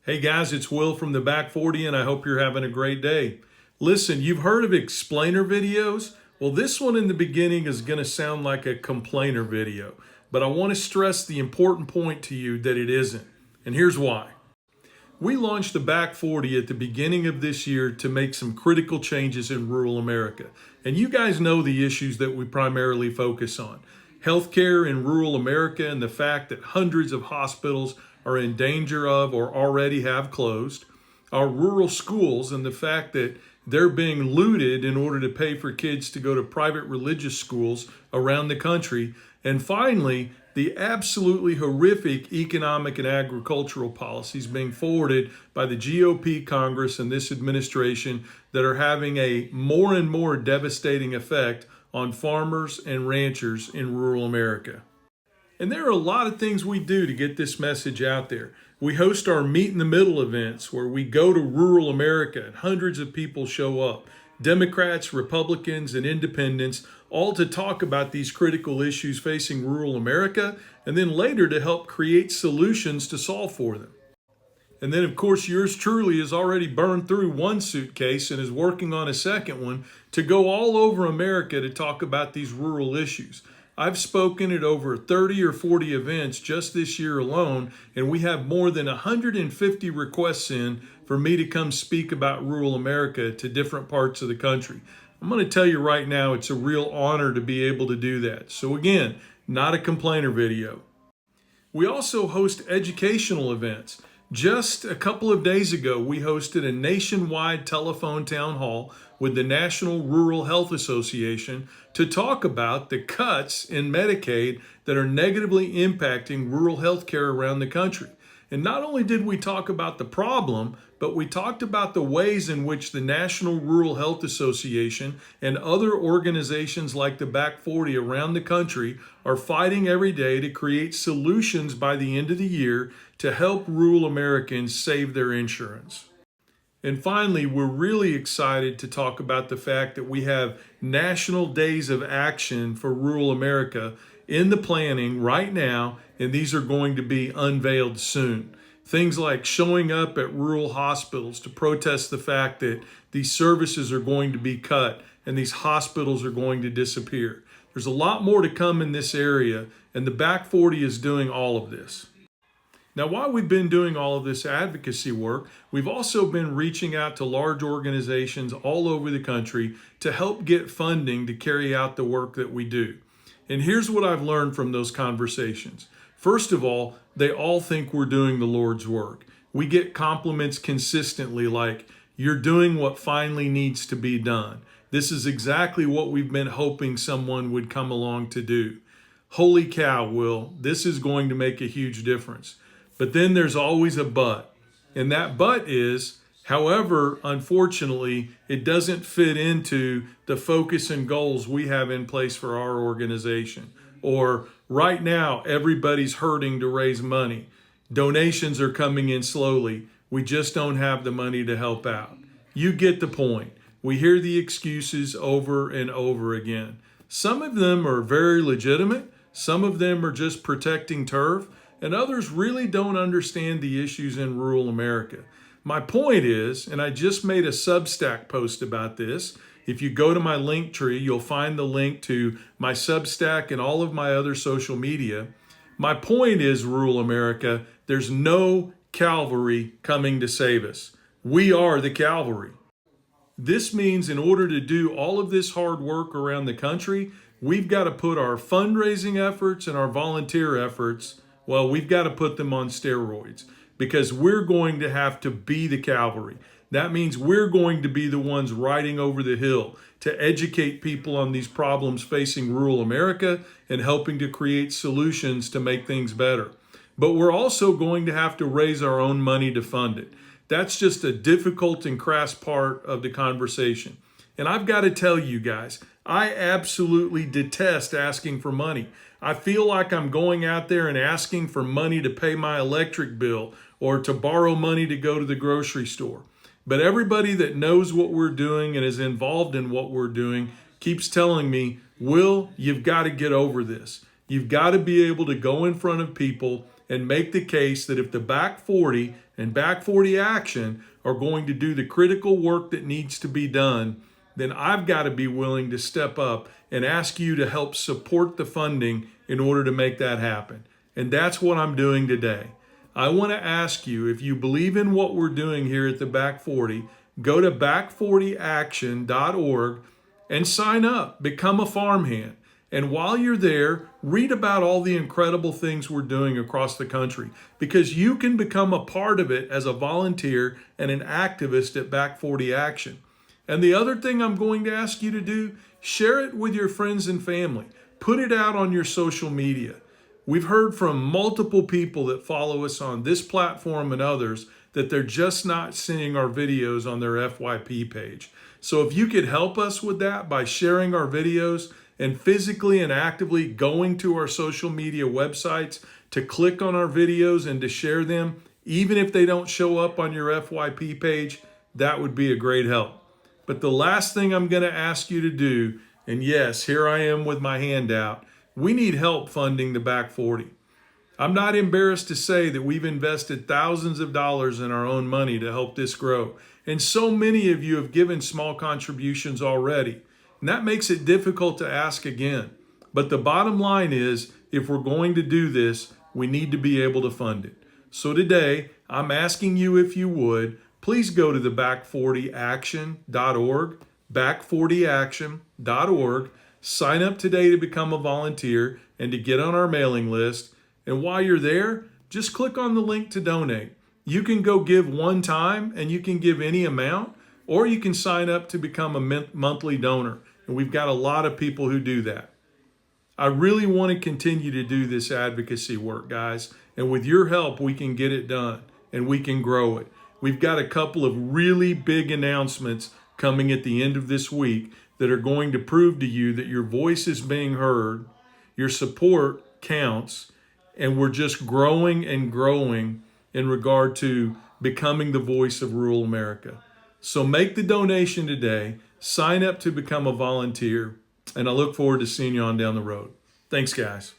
Hey guys, it's Will from the Back 40 and I hope you're having a great day. Listen, you've heard of explainer videos? Well, this one in the beginning is going to sound like a complainer video, but I want to stress the important point to you that it isn't. And here's why. We launched the Back 40 at the beginning of this year to make some critical changes in rural America. And you guys know the issues that we primarily focus on. Healthcare in rural America and the fact that hundreds of hospitals are in danger of or already have closed. Our rural schools and the fact that they're being looted in order to pay for kids to go to private religious schools around the country. And finally, the absolutely horrific economic and agricultural policies being forwarded by the GOP Congress and this administration that are having a more and more devastating effect on farmers and ranchers in rural America. And there are a lot of things we do to get this message out there. We host our Meet in the Middle events where we go to rural America and hundreds of people show up. Democrats, Republicans, and independents, all to talk about these critical issues facing rural America, and then later to help create solutions to solve for them. And then, of course, yours truly has already burned through one suitcase and is working on a second one to go all over America to talk about these rural issues. I've spoken at over 30 or 40 events just this year alone, and we have more than 150 requests in for me to come speak about rural America to different parts of the country. I'm going to tell you right now, it's a real honor to be able to do that. So again, not a complainer video. We also host educational events. Just a couple of days ago, we hosted a nationwide telephone town hall with the National Rural Health Association to talk about the cuts in Medicaid that are negatively impacting rural health care around the country. And not only did we talk about the problem, but we talked about the ways in which the National Rural Health Association and other organizations like the Back 40 around the country are fighting every day to create solutions by the end of the year to help rural Americans save their insurance. And finally, we're really excited to talk about the fact that we have national days of action for rural America in the planning right now, and these are going to be unveiled soon. Things like showing up at rural hospitals to protest the fact that these services are going to be cut and these hospitals are going to disappear. There's a lot more to come in this area, and the Back 40 is doing all of this. Now, while we've been doing all of this advocacy work, we've also been reaching out to large organizations all over the country to help get funding to carry out the work that we do. And here's what I've learned from those conversations. First of all, they all think we're doing the Lord's work. We get compliments consistently like, "You're doing what finally needs to be done. This is exactly what we've been hoping someone would come along to do. Holy cow, Will, this is going to make a huge difference." But then there's always a but. And that but is, however, unfortunately, it doesn't fit into the focus and goals we have in place for our organization. Or right now, everybody's hurting to raise money. Donations are coming in slowly. We just don't have the money to help out. You get the point. We hear the excuses over and over again. Some of them are very legitimate. Some of them are just protecting turf. And others really don't understand the issues in rural America. My point is, and I just made a Substack post about this. If you go to my link tree, you'll find the link to my Substack and all of my other social media. My point is, rural America, there's no cavalry coming to save us. We are the cavalry. This means in order to do all of this hard work around the country, we've got to put our fundraising efforts and our volunteer efforts, well, we've got to put them on steroids because we're going to have to be the cavalry. That means we're going to be the ones riding over the hill to educate people on these problems facing rural America and helping to create solutions to make things better. But we're also going to have to raise our own money to fund it. That's just a difficult and crass part of the conversation. And I've got to tell you guys, I absolutely detest asking for money. I feel like I'm going out there and asking for money to pay my electric bill or to borrow money to go to the grocery store. But everybody that knows what we're doing and is involved in what we're doing keeps telling me, "Will, you've got to get over this. You've got to be able to go in front of people and make the case that if the Back 40 and Back 40 Action are going to do the critical work that needs to be done, then I've got to be willing to step up and ask you to help support the funding in order to make that happen. And that's what I'm doing today. I want to ask you, if you believe in what we're doing here at the Back 40, go to back40action.org and sign up, become a farmhand. And while you're there, read about all the incredible things we're doing across the country, because you can become a part of it as a volunteer and an activist at Back 40 Action. And the other thing I'm going to ask you to do, share it with your friends and family. Put it out on your social media. We've heard from multiple people that follow us on this platform and others that they're just not seeing our videos on their FYP page. So if you could help us with that by sharing our videos and physically and actively going to our social media websites to click on our videos and to share them, even if they don't show up on your FYP page, that would be a great help. But the last thing I'm going to ask you to do, and yes, here I am with my hand out, we need help funding the Back 40. I'm not embarrassed to say that we've invested thousands of dollars in our own money to help this grow. And so many of you have given small contributions already. And that makes it difficult to ask again. But the bottom line is, if we're going to do this, we need to be able to fund it. So today, I'm asking you, if you would, please go to the back40action.org, back40action.org, sign up today to become a volunteer and to get on our mailing list. And while you're there, just click on the link to donate. You can go give one time and you can give any amount, or you can sign up to become a monthly donor. And we've got a lot of people who do that. I really want to continue to do this advocacy work, guys. And with your help, we can get it done and we can grow it. We've got a couple of really big announcements coming at the end of this week that are going to prove to you that your voice is being heard, your support counts, and we're just growing and growing in regard to becoming the voice of rural America. So make the donation today, sign up to become a volunteer, and I look forward to seeing you on down the road. Thanks, guys.